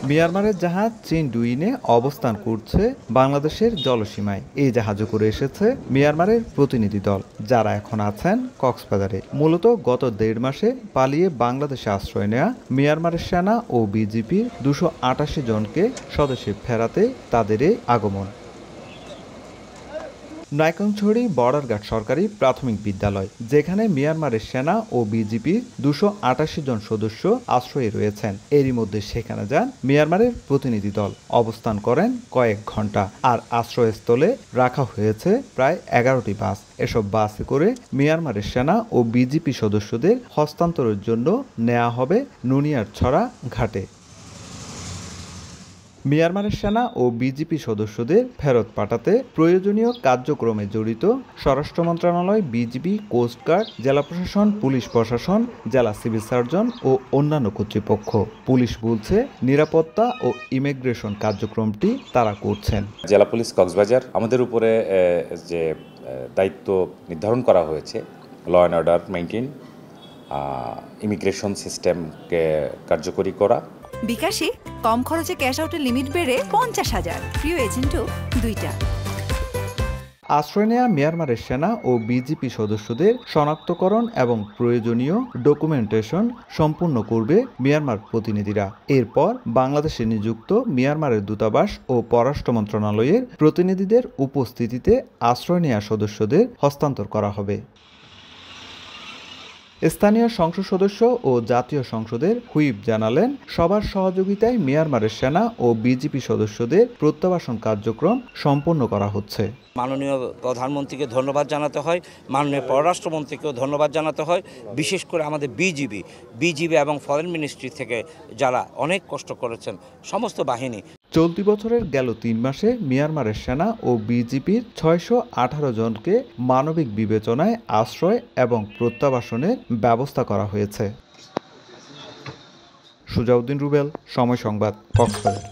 মিয়ানমারের জাহাজ চিনডুইনে অবস্থান করছে বাংলাদেশের জলসীমায়। এই জাহাজে করে এসেছে মিয়ানমারের প্রতিনিধি দল, যারা এখন আছেন কক্সবাজারে। মূলত গত 1.5 মাসে পালিয়ে বাংলাদেশে আশ্রয় নেওয়া মিয়ানমারের সেনা ও বিজিপির 288 জনকে স্বদেশে ফেরাতে তাদের এই আগমন। নাইক্ষ্যংছড়ি বর্ডার গার্ড সরকারি প্রাথমিক বিদ্যালয়, যেখানে মিয়ানমারের সেনা ও বিজিপির 288 জন সদস্য আশ্রয়ে রয়েছেন। এরই মধ্যে সেখানে যান মিয়ানমারের প্রতিনিধি দল, অবস্থান করেন কয়েক ঘন্টা। আর আশ্রয়স্থলে রাখা হয়েছে প্রায় 11টি বাস। এসব বাসে করে মিয়ানমারের সেনা ও বিজিপি সদস্যদের হস্তান্তরের জন্য নেওয়া হবে নুনিয়ারছড়া ঘাটে। মিয়ানমারের সেনা ও বিজিপি সদস্যদের ফেরত পাঠাতে প্রয়োজনীয় কার্যক্রমে জড়িত স্বরাষ্ট্র মন্ত্রণালয়, বিজিবি, কোস্টগার্ড, জেলা প্রশাসন, পুলিশ প্রশাসন, জেলা সিভিল সার্জন ও অন্যান্য কর্তৃপক্ষ। পুলিশ বলছে, নিরাপত্তা ও ইমিগ্রেশন কার্যক্রমটি তারা করছেন। জেলা পুলিশ কক্সবাজার আমাদের উপরে যে দায়িত্ব নির্ধারণ করা হয়েছে, law and order maintain, immigration সিস্টেমকে কার্যকরী করা। বিকাশে কম খরচে ক্যাশ আউটের লিমিট বেড়ে 50,000, প্রিয় এজেন্টও 2টা। আশ্রয় নেওয়া মিয়ানমারের সেনা ও বিজিপি সদস্যদের শনাক্তকরণ এবং প্রয়োজনীয় ডকুমেন্টেশন সম্পূর্ণ করবে মিয়ানমার প্রতিনিধিরা। এরপর বাংলাদেশে নিযুক্ত মিয়ানমারের দূতাবাস ও পররাষ্ট্র মন্ত্রণালয়ের প্রতিনিধিদের উপস্থিতিতে আশ্রয় নেওয়া সদস্যদের হস্তান্তর করা হবে। স্থানীয় সংসদ সদস্য ও জাতীয় সংসদের হুইপ জানালেন, সবার সহযোগিতায় মিয়ানমারের সেনা ও বিজিপি সদস্যদের প্রত্যাবাসন কার্যক্রম সম্পন্ন করা হচ্ছে। মাননীয় প্রধানমন্ত্রীকে ধন্যবাদ জানাতে হয়, মাননীয় পররাষ্ট্রমন্ত্রীকেও ধন্যবাদ জানাতে হয়, বিশেষ করে আমাদের বিজিবি এবং ফরেন মিনিস্ট্রি থেকে যারা অনেক কষ্ট করেছেন সমস্ত বাহিনী। চলতি বছরের গেল 3 মাসে মিয়ানমারের সেনা ও বিজিপির 618 জনকে মানবিক বিবেচনায় আশ্রয় এবং প্রত্যাবাসনের ব্যবস্থা করা হয়েছে। সুজাউদ্দিন রুবেল, সময় সংবাদ, কক্সবাজার।